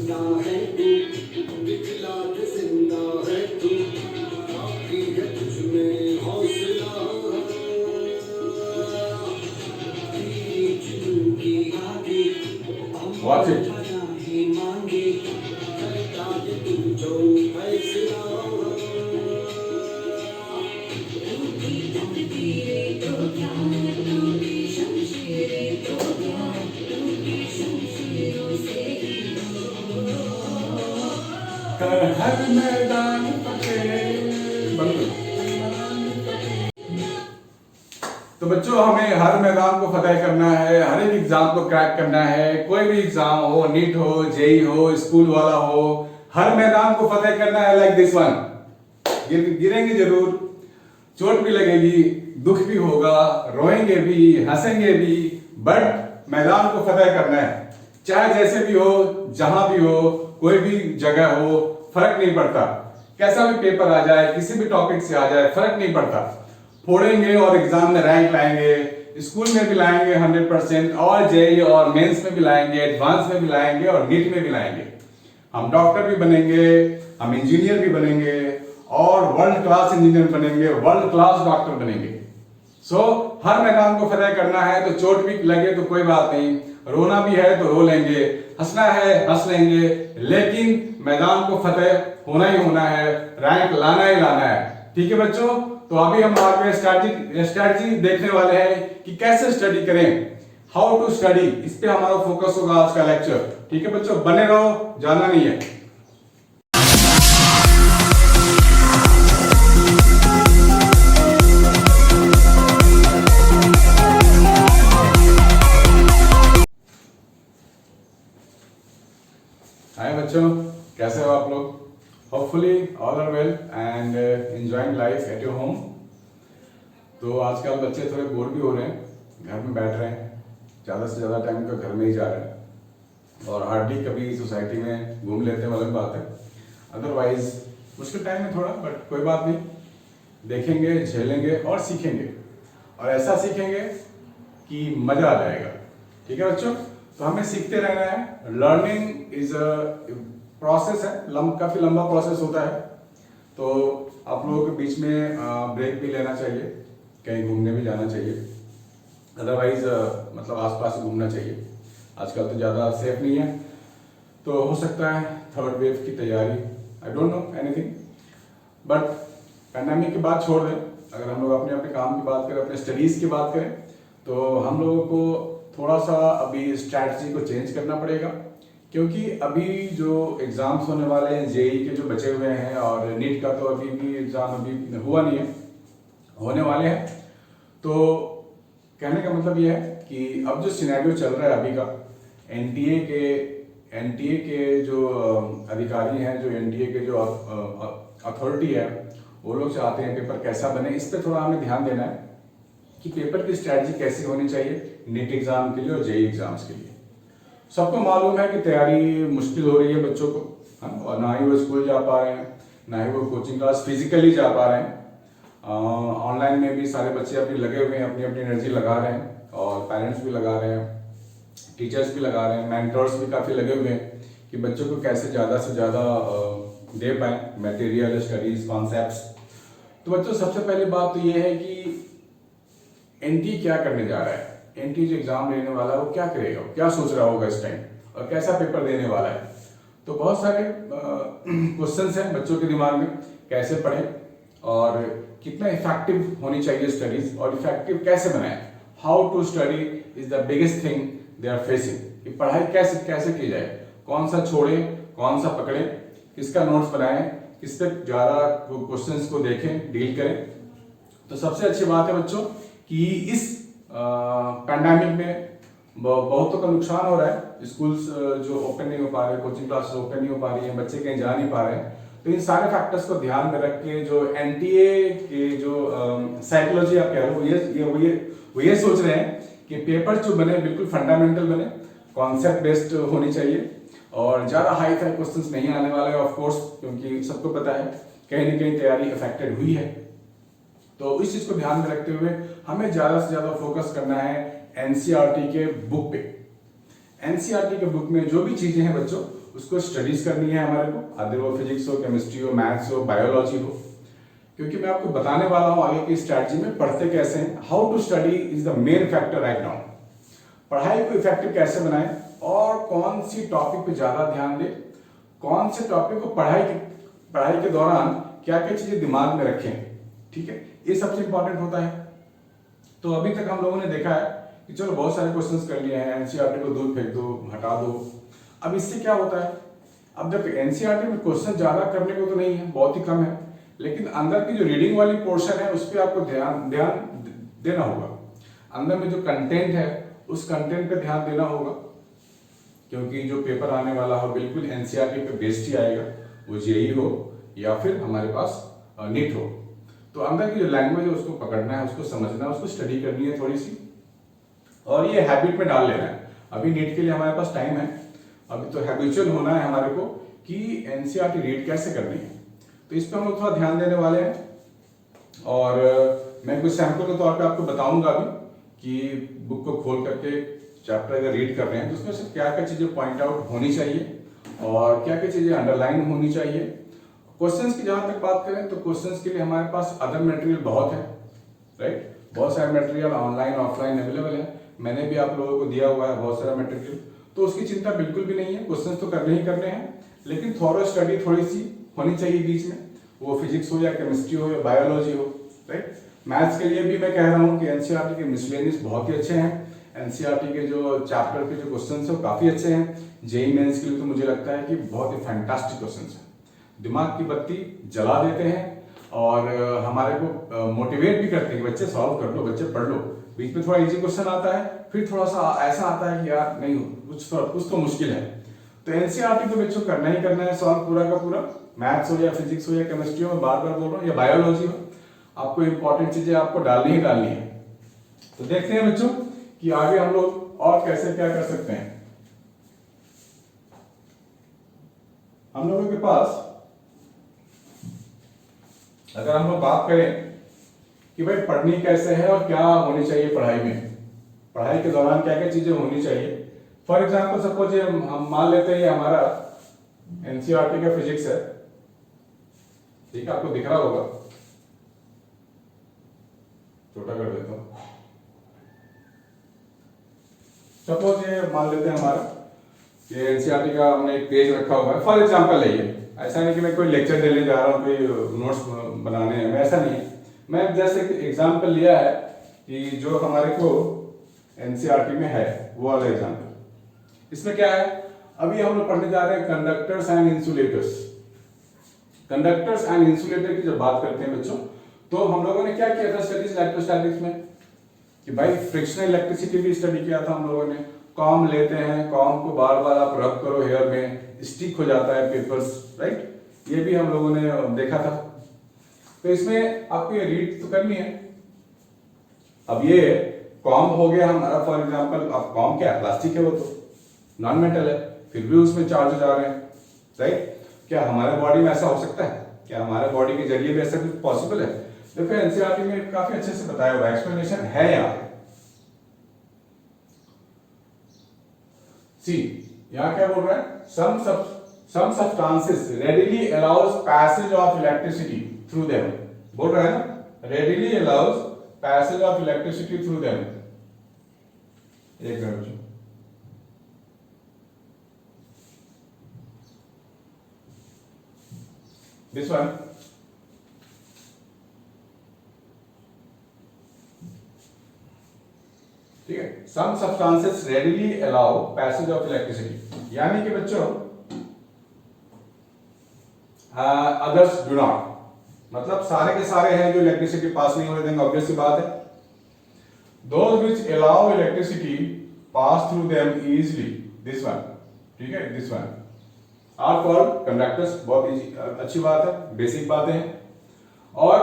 जिंदा है तू, दिखला के जिंदा है तू, बाकी है तुझ में हौसला, तेरी जिंदगी आगे Watch it. ही मांगे, करता है तू जो फैसला, टूटी तकदीरें तो क्या, टूटी शमशीरें तो क्या, टूटी शमशीरों से ही कर हर मैदान फतेह। तो बच्चों, हमें हर मैदान को फतेह करना है, हर एक एग्जाम को क्रैक करना है। कोई भी एग्जाम हो, नीट हो, जेई हो, स्कूल वाला हो, हर मैदान को फतेह करना है। लाइक दिस वन, गिरेंगे जरूर, चोट भी लगेगी, दुख भी होगा, रोएंगे भी, हंसेंगे भी, बट मैदान को फतेह करना है। चाहे जैसे भी हो, जहां भी हो, कोई भी जगह हो, फर्क नहीं पड़ता। कैसा भी पेपर आ जाए, किसी भी टॉपिक से आ जाए, फर्क नहीं पड़ता। फोड़ेंगे और एग्जाम में रैंक लाएंगे, स्कूल में भी लाएंगे 100%, और जेई और मेंस में भी लाएंगे, एडवांस में भी लाएंगे, और नीट में भी लाएंगे। हम डॉक्टर भी बनेंगे, हम इंजीनियर भी बनेंगे, और वर्ल्ड क्लास इंजीनियर बनेंगे, वर्ल्ड क्लास डॉक्टर बनेंगे। हर मैदान को फतेह करना है। तो चोट भी लगे तो कोई बात नहीं, रोना भी है तो रो लेंगे, हंसना है हंस लेंगे, लेकिन मैदान को फतेह होना ही होना है, रैंक लाना ही लाना है। ठीक है बच्चों, तो अभी हम आगे स्ट्रैटेजी देखने वाले हैं कि कैसे स्टडी करें, हाउ टू स्टडी। इस पे हमारा फोकस होगा आज का लेक्चर। ठीक है बच्चों, बने रहो, जाना नहीं है। हाय बच्चों, कैसे हो आप लोग? Hopefully all are well and enjoying life at your home. तो आजकल बच्चे थोड़े बोर भी हो रहे हैं, घर में बैठ रहे हैं, ज़्यादा से ज़्यादा टाइम का घर में ही जा रहे हैं, और हार्डली कभी सोसाइटी में घूम लेते हैं, अलग बात है। अदरवाइज मुश्किल टाइम है थोड़ा, बट कोई बात नहीं, देखेंगे, झेलेंगे और सीखेंगे, और ऐसा सीखेंगे कि मज़ा आ जाएगा। ठीक है बच्चों, तो हमें सीखते रहना है। लर्निंग इज अ प्रोसेस है, काफ़ी लंबा प्रोसेस होता है। तो आप लोगों के बीच में ब्रेक भी लेना चाहिए, कहीं घूमने भी जाना चाहिए, अदरवाइज मतलब आसपास ही घूमना चाहिए। आजकल तो ज़्यादा सेफ नहीं है, तो हो सकता है थर्ड वेव की तैयारी, I don't know anything, but pandemic की बात छोड़ दें। अगर हम लोग अपने अपने काम की बात करें, अपने स्टडीज़ की बात करें, तो हम लोगों को थोड़ा सा अभी स्ट्रैटेजी को चेंज करना पड़ेगा, क्योंकि अभी जो एग्ज़ाम्स होने वाले हैं, जेई के जो बचे हुए हैं, और नीट का तो अभी भी एग्ज़ाम अभी हुआ नहीं है, होने वाले हैं। तो कहने का मतलब ये है कि अब जो सिनेरियो चल रहा है अभी का, एनटीए के जो अधिकारी हैं, जो एनटीए के जो अथॉरिटी है, वो लोग चाहते हैं पेपर कैसा बने। इस पर थोड़ा हमें ध्यान देना है कि पेपर की स्ट्रैटेजी कैसी होनी चाहिए नीट एग्जाम के लिए और जेई एग्जाम्स के लिए। सबको मालूम है कि तैयारी मुश्किल हो रही है बच्चों को, और ना ही वो स्कूल जा पा रहे हैं, ना ही वो कोचिंग क्लास फिजिकली जा पा रहे हैं। ऑनलाइन में भी सारे बच्चे अपनी लगे हुए हैं, अपनी अपनी एनर्जी लगा रहे हैं, और पेरेंट्स भी लगा रहे हैं, टीचर्स भी लगा रहे हैं, मेंटर्स भी काफ़ी लगे हुए हैं कि बच्चों को कैसे ज़्यादा से ज़्यादा दे पाएँ मटेरियल, स्टडीज़, कॉन्सेप्ट्स। तो बच्चों, सबसे पहली बात तो ये है कि एनटीए क्या करने जा रहा है। एनटीए जो एग्जाम लेने वाला है वो क्या करेगा, क्या सोच रहा होगा इस टाइम, और कैसा पेपर देने वाला है। तो बहुत सारे क्वेश्चंस हैं बच्चों के दिमाग में, कैसे पढ़ें और कितना इफेक्टिव होनी चाहिए स्टडीज, और इफेक्टिव कैसे बनाएं। How to study is the biggest thing they are facing. कि पढ़ाई कैसे की जाए, कौन सा छोड़ें, कौन सा पकड़ें, किसका नोट्स बनाएं, किस पे ज़्यादा क्वेश्चंस को देखें, डील करें। तो सबसे अच्छी बात है बच्चों कि इस पैंडेमिक में बहुतों का नुकसान हो रहा है। स्कूल्स जो ओपन नहीं हो पा रहे, कोचिंग क्लासेस ओपन नहीं हो पा रही है, बच्चे कहीं जा नहीं पा रहे हैं। तो इन सारे फैक्टर्स को ध्यान में रख के जो एनटीए के जो साइकोलॉजी आप कह रहे हो, वो ये सोच रहे हैं कि पेपर जो बने बिल्कुल फंडामेंटल बने, कॉन्सेप्ट बेस्ड होनी चाहिए, और ज़्यादा हाई फाई क्वेश्चंस नहीं आने वाले हैं ऑफ कोर्स, क्योंकि सबको पता है कहीं ना कहीं तैयारी अफेक्टेड हुई है। तो इस चीज़ को ध्यान में रखते हुए हमें ज़्यादा से ज़्यादा फोकस करना है एनसीईआरटी के बुक पे। एनसीईआरटी के बुक में जो भी चीज़ें हैं बच्चों, उसको स्टडीज करनी है हमारे को, अदर वो फिजिक्स हो, केमिस्ट्री हो, मैथ्स हो, बायोलॉजी हो, क्योंकि मैं आपको बताने वाला हूं आगे की स्ट्रैटेजी में पढ़ते कैसे हैं। How to study is the main factor right now. पढ़ाई को इफेक्टिव कैसे बनाएं और कौन सी टॉपिक पे ज्यादा ध्यान दें, कौन से टॉपिक को पढ़ाई के दौरान क्या क्या चीजें दिमाग में रखें, ठीक है, ये सबसे इंपॉर्टेंट होता है। तो अभी तक हम लोगों ने देखा है कि चलो बहुत सारे क्वेश्चंस कर लिए हैं, एनसीईआरटी को दूर फेंक दो, हटा दो। अब इससे क्या होता है, अब जब एनसीईआरटी में क्वेश्चन ज्यादा करने को तो नहीं है, बहुत ही कम है, लेकिन अंदर की जो रीडिंग वाली पोर्शन है उस पर आपको ध्यान देना होगा। अंदर में जो कंटेंट है उस कंटेंट पे ध्यान देना होगा, क्योंकि जो पेपर आने वाला हो बिल्कुल एनसीईआरटी पे बेस्ड ही आएगा, वो जेईई हो या फिर हमारे पास नीट हो। तो अंदर की जो लैंग्वेज है उसको पकड़ना है, उसको समझना है, उसको स्टडी करनी है थोड़ी सी, और ये हैबिट में डाल लेना है। अभी नीट के लिए हमारे पास टाइम है, अभी तो हैबिचुअल होना है हमारे को कि एनसीईआरटी रीड कैसे करनी है। तो इस पर हम लोग थोड़ा ध्यान देने वाले हैं, और मैं कुछ सैंपल के तौर पे आपको बताऊंगा अभी कि बुक को खोल करके चैप्टर अगर रीड कर रहे हैं तो उसमें से क्या क्या चीजें पॉइंट आउट होनी चाहिए और क्या क्या चीजें अंडरलाइन होनी चाहिए। क्वेश्चंस की जहां तक बात करें तो क्वेश्चंस के लिए हमारे पास अदर मटेरियल बहुत है, राइट, बहुत सारे मटेरियल ऑनलाइन ऑफलाइन अवेलेबल है, मैंने भी आप लोगों को दिया हुआ है बहुत सारा मटेरियल, तो उसकी चिंता बिल्कुल भी नहीं है। क्वेश्चंस तो करने ही करने हैं, लेकिन थोड़ा स्टडी थोड़ी सी होनी चाहिए बीच में, वो फिजिक्स हो या केमिस्ट्री हो या बायोलॉजी हो, राइट। मैथ्स के लिए भी मैं कह रहा हूँ कि एनसीईआरटी के मिसलेनियस बहुत ही अच्छे हैं, एनसीईआरटी के जो चैप्टर के जो क्वेश्चंस है वो काफी अच्छे हैं। जेईई मेंस के लिए तो मुझे लगता है कि बहुत ही फैंटास्टिक क्वेश्चंस हैं, दिमाग की बत्ती जला देते हैं और हमारे को मोटिवेट भी करते हैं कि बच्चे सॉल्व कर लो, बच्चे पढ़ लो। बीच में थोड़ा इजी क्वेश्चन आता है, फिर थोड़ा सा ऐसा आता है कि यार नहीं कुछ तो मुश्किल है। तो एनसीईआरटी को बच्चों करना ही करना है सॉल्व पूरा का पूरा, मैथ्स हो या फिजिक्स हो या केमिस्ट्री हो, मैं बार बार बोल रहा हूँ, या बायोलॉजी हो, आपको इंपॉर्टेंट चीजें आपको डालनी ही डालनी है। तो देखते हैं बच्चों कि आगे हम लोग और कैसे क्या कर सकते हैं। हम लोगों के पास अगर हम लोग बात करें कि भाई पढ़नी कैसे है और क्या होनी चाहिए पढ़ाई में, पढ़ाई के दौरान क्या क्या चीजें होनी चाहिए। फॉर एग्जाम्पल सपोज हम मान लेते हैं हमारा एनसीईआरटी का फिजिक्स है, ठीक है, आपको दिख रहा होगा, छोटा कर देता हूं। सपोज ये मान लेते हैं हमारा ये एनसीईआरटी का हमने एक पेज रखा हुआ है, फॉर एग्जाम्पल है ये, ऐसा नहीं कि मैं कोई लेक्चर देने जा रहा हूँ, कोई नोट्स बनाने हैं, ऐसा नहीं है। मैं जैसे एग्जाम्पल लिया है कि जो हमारे को एनसीईआरटी में है वो वाला एग्जाम्पल। इसमें क्या है, अभी हम लोग पढ़ने जा रहे हैं conductors and insulators. Conductors and insulator की जब बात करते हैं बच्चों, तो हम लोगों ने क्या किया था स्टडीज इलेक्ट्रोस्टैटिक्स में कि भाई फ्रिक्शनल इलेक्ट्रिसिटी भी स्टडी किया था हम लोगों ने। कॉम लेते हैं, कॉम को बार बार आप रब करो हेयर में, स्टिक हो जाता है पेपर्स, राइट, ये भी हम लोगों ने देखा था। तो इसमें आपको ये रीड तो करनी है। अब ये कॉम हो गया हमारा, फॉर एग्जांपल, अब कॉम क्या है, प्लास्टिक है, वो तो नॉन मेटल है, फिर भी उसमें चार्जेस आ रहे हैं, राइट। क्या हमारे बॉडी में ऐसा हो सकता है, क्या हमारे बॉडी के जरिए भी ऐसा कुछ पॉसिबल है? देखो एनसीईआरटी में काफी अच्छे से बताया हुआ है, एक्सप्लेनेशन है यहाँ। सी यहाँ क्या बोल रहा है, some substances readily allows passage of electricity through them, बोल रहा है ना, readily allows passage of electricity through them। एक मिनट, this one, ठीक है, some substances readily allow passage of electricity, यानी कि बच्चों others do not, मतलब सारे के सारे हैं जो इलेक्ट्रिसिटी पास नहीं होने देंगे, ऑब्वियस सी बात है। Those which allow electricity pass through them easily, this one, ठीक है, this one are called conductors। बहुत इजी, अच्छी बात है, बेसिक बातें हैं। और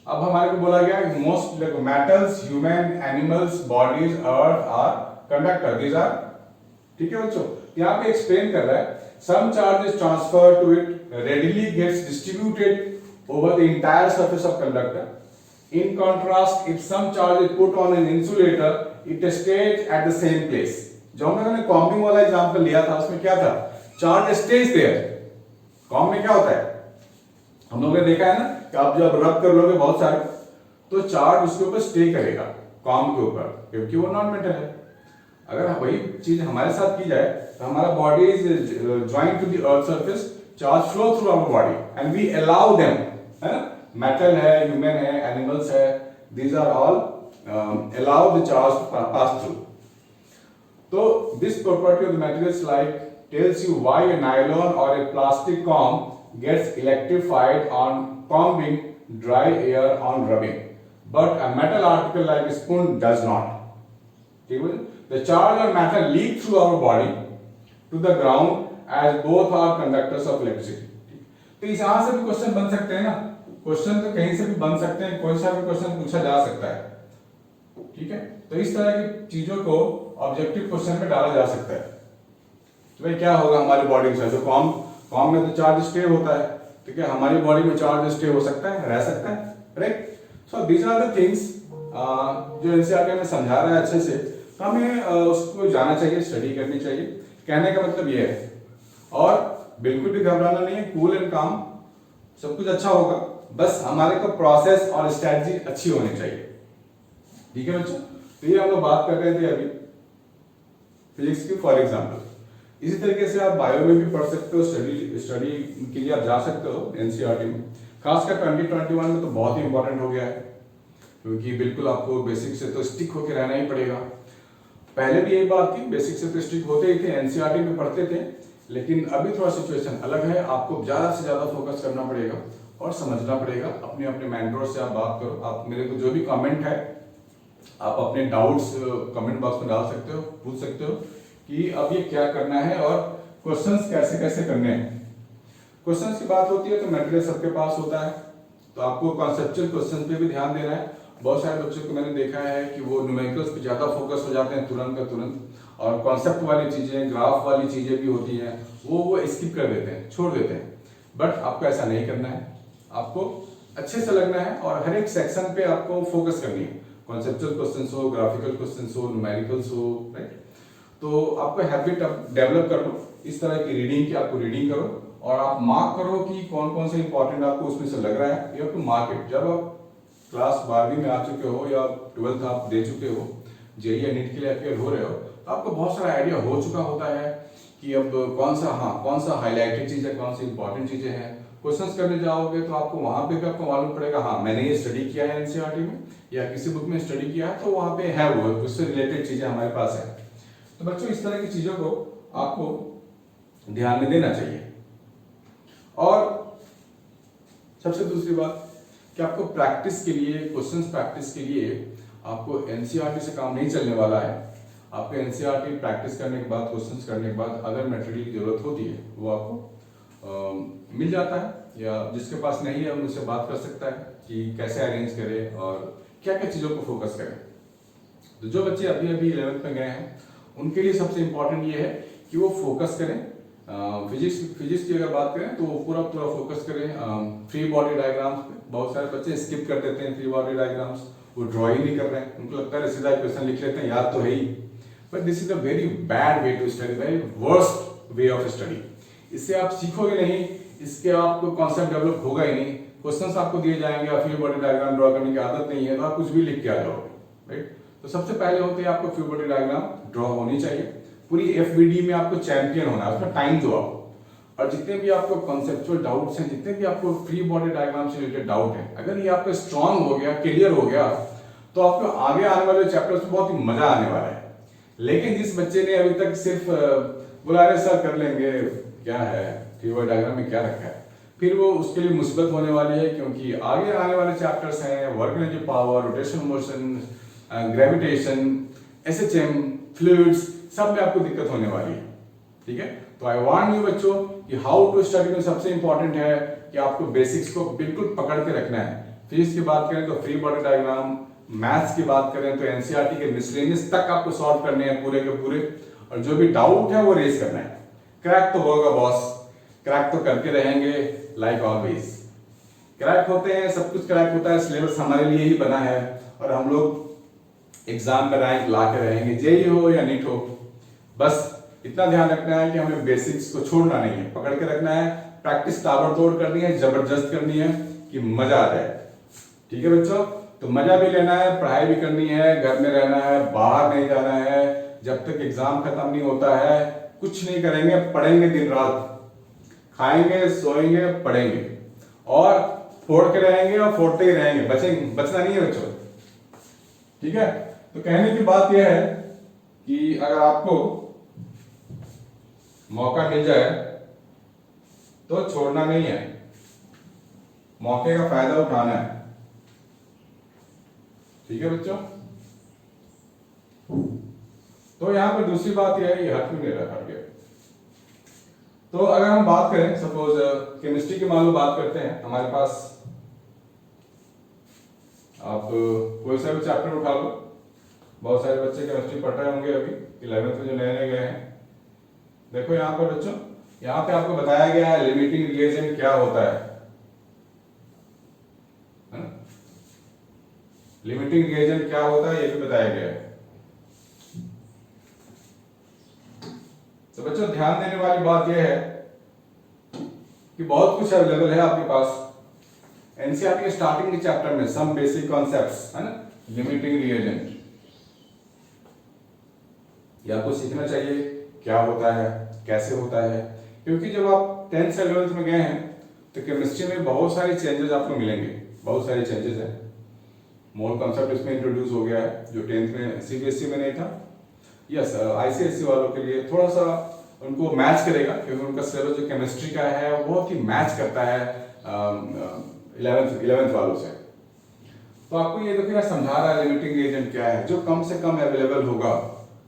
अब हमारे को बोला गया most metals, human, animals, bodies, earth are conductor, these are, ठीक है बच्चों। यहाँ पे एक्सप्लेन कर रहा है, some charge is transferred to it, readily gets distributed over the entire surface of conductor. In contrast, if some charge is put on an insulator, it stays at the same place, जो हम लोगों ने combing वाला example लिया था उसमें क्या था, चार्ज स्टेज देयर। कॉम में क्या होता है, हम लोगों ने देखा है ना कि आप जब रब कर लोगे बहुत सारे तो चार्ज उसके ऊपर स्टे करेगा कॉम के ऊपर, क्योंकि वो नॉन मेटल है। अगर वही चीज हमारे साथ की जाए तो हमारा body is joint to the earth surface, charge flow through our body and we allow them, है ना, मेटल है, ह्यूमन है, एनिमल्स है, these are all allow the charge to pass through. तो this property of the materials like tells you why a nylon or a plastic comb gets electrified on combing, dry air on rubbing, but a metal article like a spoon does not. ठीक है, the charge of metal leak through our body to the ground as both are conductors of electricity. तो इस यहाँ से भी question बन सकते हैं ना, क्वेश्चन तो कहीं से भी बन सकते हैं, कोई सा भी क्वेश्चन पूछा जा सकता है। ठीक है, तो इस तरह की चीजों को ऑब्जेक्टिव क्वेश्चन में डाला जा सकता है। तो भाई क्या होगा हमारी बॉडी में, जो कॉम में तो चार्ज स्टे होता है, ठीक है, हमारी बॉडी में चार्ज स्टे हो सकता है, रह सकता है, right. So these are the things जो एनसीईआरटी में समझा रहा है अच्छे से, तो हमें उसको जाना चाहिए, स्टडी करनी चाहिए। कहने का मतलब ये है, और बिल्कुल भी घबराना नहीं है, कूल एंड काम, सब कुछ अच्छा होगा, बस हमारे को प्रोसेस और स्ट्रेटजी अच्छी होनी चाहिए। ठीक है बच्चों, तो ये हम लोग बात कर रहे थे अभी फिजिक्स की, फॉर एग्जांपल। इसी तरीके से आप बायो में भी पढ़ सकते हो, स्टडी के लिए आप जा सकते हो एनसीईआरटी में, खासकर 2021 में तो बहुत ही इंपॉर्टेंट हो गया है, क्योंकि बिल्कुल आपको बेसिक से तो स्टिक होकर रहना ही पड़ेगा। पहले भी यही बात थी, बेसिक से तो स्टिक होते ही थे, एनसीईआरटी में पढ़ते थे, लेकिन अभी थोड़ा सिचुएशन अलग है, आपको ज्यादा से ज्यादा फोकस करना पड़ेगा और समझना पड़ेगा। अपने अपने मेंटोर से आप बात करो, आप मेरे को जो भी कमेंट है आप अपने डाउट्स कमेंट बॉक्स में डाल सकते हो, पूछ सकते हो कि अब ये क्या करना है और क्वेश्चंस कैसे कैसे करने हैं। क्वेश्चंस की बात होती है तो मटेरियल सबके पास होता है, तो आपको कॉन्सेप्चुअल क्वेश्चन पे भी ध्यान देना है। बहुत सारे बच्चों को मैंने देखा है कि वो न्यूमेरिकल्स पे ज्यादा फोकस हो जाते हैं तुरंत का तुरंत, और कॉन्सेप्ट वाली चीजें, ग्राफ वाली चीजें भी होती हैं, वो स्किप कर देते हैं, छोड़ देते हैं। बट आपको ऐसा नहीं करना है, आपको अच्छे से लगना है और हर एक सेक्शन पे आपको फोकस करनी है। कॉन्सेप्चुअल क्वेश्चंस हो, ग्राफिकल क्वेश्चंस हो, न्यूमेरिकल्स हो, राइट। तो आपको हैबिट आप डेवलप कर लो इस तरह की रीडिंग की, आपको रीडिंग करो और आप मार्क करो कि कौन कौन से इंपॉर्टेंट आपको उसमें से लग रहा है, या टू मार्क इट। जब आप क्लास 12वीं में आ चुके हो या 12th आप दे चुके हो, जेईई या नीट के लिए अपियर हो रहे हो, तो आपको बहुत सारा आइडिया हो चुका होता है कि अब कौन सा हाईलाइटेड चीज है, कौन सी इंपॉर्टेंट चीजें हैं। क्वेश्चंस करने जाओगे तो आपको वहां पे भी आपको मालूम पड़ेगा, हाँ मैंने ये स्टडी किया है एनसीईआरटी में या किसी बुक में स्टडी किया है, तो वहां पे है वो उससे रिलेटेड चीजें हमारे पास है। तो बच्चों इस तरह की चीजों को आपको ध्यान में देना चाहिए। और सबसे दूसरी बात कि आपको प्रैक्टिस के लिए, क्वेश्चंस प्रैक्टिस के लिए आपको एनसीईआरटी से काम नहीं चलने वाला है। आपको एनसीईआरटी प्रैक्टिस करने के बाद, क्वेश्चंस करने के बाद अगर मटेरियल की जरूरत होती है वो आपको मिल जाता है, या जिसके पास नहीं है उनसे बात कर सकता है कि कैसे अरेंज करें और क्या क्या चीज़ों को फोकस करें। तो जो बच्चे अभी अभी 11th में गए हैं उनके लिए सबसे इंपॉर्टेंट ये है कि वो फोकस करें। फिजिक्स की अगर बात करें तो वो पूरा फोकस करें फ्री बॉडी डायग्राम्स पे। बहुत सारे बच्चे स्किप कर देते हैं फ्री बॉडी डायग्राम्स, वो ड्रॉ ही नहीं कर रहे हैं, उनको लगता है सीधा क्वेश्चन लिख लेते हैं, याद तो है ही। But this is a very bad way to study, very worst way of study. इससे आप सीखोगे नहीं, इसके आपको कॉन्सेप्ट डेवलप होगा ही नहीं। क्वेश्चंस आपको दिए जाएंगे, फ्री बॉडी डायग्राम ड्रॉ करने की आदत नहीं है तो आप कुछ भी लिख के आ जाओगे, राइट। तो सबसे पहले होते हैं आपको फ्री बॉडी डायग्राम ड्रॉ होनी चाहिए। पूरी एफबीडी में आपको चैंपियन होना है, उसमें टाइम दो आप। और जितने भी आपको कॉन्सेप्चुअल डाउट्स हैं, जितने भी आपको फ्री बॉडी डायग्राम से रिलेटेड डाउट है, अगर ये आपका स्ट्रांग हो गया, क्लियर हो गया, तो आपको आगे आने वाले चैप्टर्स में बहुत ही मजा आने वाला है। लेकिन जिस बच्चे ने अभी तक सिर्फ बोला अरे सर कर लेंगे, क्या है फ्री बॉडी डायग्राम में क्या रखा है, फिर वो उसके लिए मुसीबत होने वाली है, क्योंकि आगे आने वाले चैप्टर्स हैं work energy, power, rotational motion, gravitation, SHM, fluids, सब में आपको दिक्कत होने वाली है। ठीक है, तो आई वांट यू बच्चों कि हाउ टू स्टडी में सबसे इंपॉर्टेंट है कि आपको बेसिक्स को बिल्कुल पकड़ के रखना है। फिजिक्स की बात करें तो फ्री बॉडी डायग्राम, मैथ्स की बात करें तो एनसीईआरटी के मिसलेनियस तक आपको सॉल्व करने हैं पूरे के पूरे, और जो भी डाउट है वो रेज करना है। क्रैक तो होगा बॉस, क्रैक तो करके रहेंगे लाइक ऑलवेज। क्रैक होते हैं, सब कुछ क्रैक होता है, सिलेबस हमारे लिए ही बना है और हम लोग एग्जाम का रैंक ला के रहेंगे, जेईई हो या नीट हो, बस इतना ध्यान रखना है कि हमें बेसिक्स को छोड़ना नहीं है, पकड़ के रखना है, प्रैक्टिस ताबड़तोड़ करनी है, जबरदस्त करनी है कि मजा आ जाए। ठीक है बच्चों, तो मजा भी लेना है, पढ़ाई भी करनी है, घर में रहना है, बाहर नहीं जाना है, जब तक एग्जाम खत्म नहीं होता है कुछ नहीं करेंगे, पढ़ेंगे दिन रात, खाएंगे सोएंगे पढ़ेंगे और फोड़ के रहेंगे और फोड़ते ही रहेंगे, बचना नहीं है बच्चों। ठीक है, तो कहने की बात यह है कि अगर आपको मौका मिल जाए तो छोड़ना नहीं है, मौके का फायदा उठाना है। ठीक है बच्चों, तो यहां पर दूसरी बात यह है, ये हट भी नहीं रहा, हट गया। तो अगर हम बात करें, सपोज केमिस्ट्री की मान लो बात करते हैं, हमारे पास आप कोई सा भी चैप्टर उठा लो, बहुत सारे बच्चे केमिस्ट्री पढ़ रहे होंगे अभी 11th में जो नए नए गए हैं। देखो यहाँ पर बच्चों, यहाँ पे आपको बताया गया है लिमिटिंग रिएजेंट क्या होता है ना? लिमिटिंग रिएजेंट क्या होता है ये भी बताया गया है। तो बच्चों ध्यान देने वाली बात यह है कि बहुत कुछ अवेलेबल है आपके पास एनसीईआरटी के स्टार्टिंग के चैप्टर में, सम बेसिक कॉन्सेप्ट्स है ना, लिमिटिंग रिएजेंट ये आपको सीखना चाहिए, क्या होता है, कैसे होता है, क्योंकि जब आप 10th से 11th में गए हैं तो केमिस्ट्री में बहुत सारे चेंजेस आपको मिलेंगे, बहुत सारे चेंजेस हैं। मोल कॉन्सेप्ट इसमें इंट्रोड्यूस हो गया है जो 10th में सीबीएसई में नहीं था। यस, आईसीएसई वालों के लिए थोड़ा सा उनको मैच करेगा, क्योंकि उनका सिलेबस जो केमिस्ट्री का है वो बहुत ही मैच करता है 11th वालों से। तो आपको ये देखिए समझा रहा है लिमिटिंग रिएजेंट क्या है, जो कम से कम अवेलेबल होगा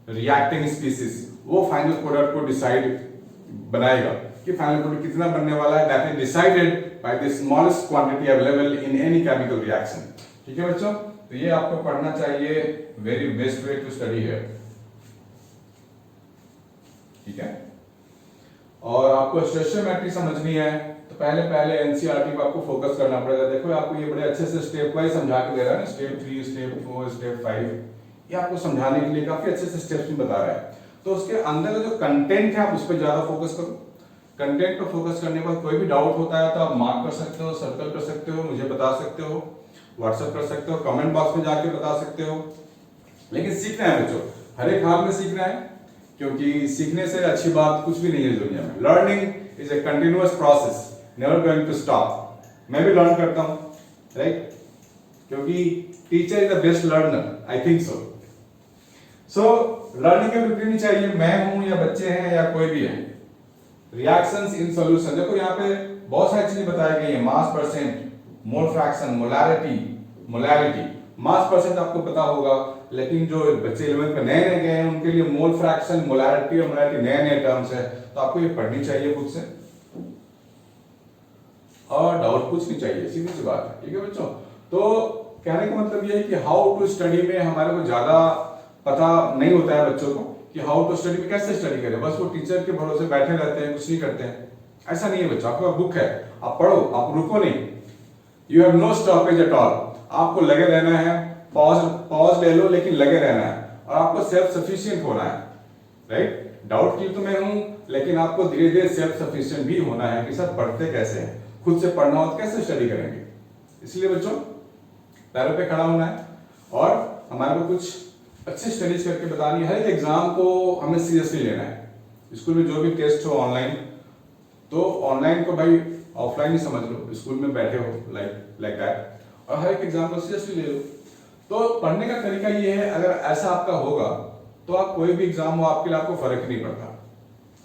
रिएक्टिंग स्पीसीज, वो फाइनल प्रोडक्ट को डिसाइड बनाएगा कि फाइनल प्रोडक्ट कितना बनने वाला है, that is decided by the smallest quantity available in any chemical reaction. ठीक है बच्चों, तो ये आपको पढ़ना चाहिए, very best way to study है। ठीक है, और आपको स्टोइचियोमेट्री समझनी है तो पहले एनसीईआरटी पे आपको फोकस करना पड़ेगा। देखो आपको ये बड़े अच्छे से स्टेप वाइज समझा के दे रहा है ना, स्टेप 3 स्टेप 4 स्टेप 5, ये आपको समझाने के लिए काफी अच्छे से स्टेप्स में बता रहा है। तो उसके अंदर जो कंटेंट है आप उस पर ज्यादा फोकस करो। कंटेंट पर फोकस करने के बाद कोई भी डाउट होता है तो आप मार्क कर सकते हो, सर्कल कर सकते हो, मुझे बता सकते हो, व्हाट्सएप कर सकते हो, कमेंट बॉक्स में जाके बता सकते हो। लेकिन सीखना है बच्चों, हर एक हाल में सीखना है, क्योंकि सीखने से अच्छी बात कुछ भी नहीं है दुनिया में। Learning is a continuous process, never going to stop. मैं भी लर्न करता हूँ, राइट, क्योंकि teacher is the best learner, I think so. So learning कभी रुकनी चाहिए, मैं हूं या बच्चे हैं या कोई भी है। रिएक्शंस इन सॉल्यूशन, देखो यहाँ पे बहुत सारी चीजें बताई गई है, मास परसेंट, मोल फ्रैक्शन, मोलैरिटी। मास परसेंट आपको पता होगा, लेकिन जो बच्चे 11th में नए गए हैं उनके लिए मोल फ्रैक्शन, मोलैरिटी और मोलैरिटी नए टर्म्स है, तो आपको ये पढ़नी चाहिए बुक से और डाउट पूछनी चाहिए, सीधी सी बात है। ठीक है बच्चों, तो कहने का मतलब ये है कि हाउ टू स्टडी में हमारे को ज्यादा पता नहीं होता है बच्चों को कि हाउ टू स्टडी में कैसे स्टडी करें, बस वो टीचर के भरोसे बैठे रहते हैं, कुछ नहीं करते हैं। ऐसा नहीं है बच्चों, आपके पास बुक है, आप पढ़ो, आप रुको नहीं, you have no stoppage at all. आपको लगे रहना है, पॉज ले लो लेकिन लगे रहना है, और आपको सेल्फ सफिशिएंट होना है, राइट। डाउट की तो मैं हूं, लेकिन आपको धीरे धीरे सेल्फ सफिशिएंट भी होना है कि सर पढ़ते कैसे हैं, खुद से पढ़ना हो तो कैसे स्टडी करेंगे। इसलिए बच्चों पैरों पे खड़ा होना है और हमारे को कुछ अच्छी स्टडीज करके बतानी है। हर एक एग्जाम को हमें सीरियसली लेना है। स्कूल में जो भी टेस्ट हो ऑनलाइन, तो ऑनलाइन को भाई ऑफलाइन ही समझ लो, स्कूल में बैठे हो लाइक दैट, और हर एक एग्जाम को सीरियसली ले लो। तो पढ़ने का तरीका ये है, अगर ऐसा आपका होगा तो आप कोई भी एग्जाम हो आपके लिए आपको फर्क नहीं पड़ता,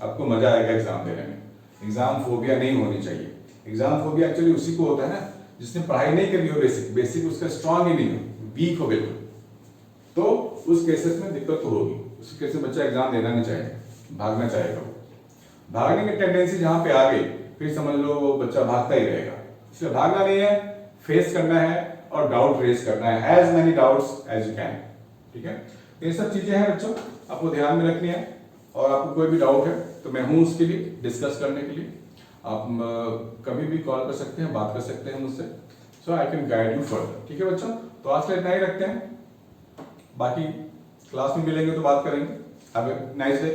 आपको मजा आएगा एग्जाम देने में। एग्जाम फोबिया नहीं होनी चाहिए। एग्जाम फोबिया एक्चुअली उसी को होता है ना जिसने पढ़ाई नहीं करी हो, बेसिक उसका स्ट्रांग ही नहीं हो, वीक हो बिल्कुल, तो उस केसेस में दिक्कत तो होगी। उस केस में बच्चा एग्जाम देना नहीं चाहेगा, भागना चाहेगा। भागने की टेंडेंसी जहां पे आ गई फिर समझ लो वो बच्चा भागता ही रहेगा। इसलिए भागना नहीं है, फेस करना है और डाउट रेज करना है, as many doubts as you can. ठीक है, ये सब चीजें हैं बच्चों, आपको ध्यान में रखनी है। और आपको कोई भी डाउट है तो मैं हूं उसके लिए, डिस्कस करने के लिए। आप कभी भी कॉल कर सकते हैं, बात कर सकते हैं मुझसे, so I can guide you further. ठीक है बच्चों, तो आज के लिए इतना ही रखते हैं, बाकी क्लास में मिलेंगे तो बात करेंगे। Have a nice day.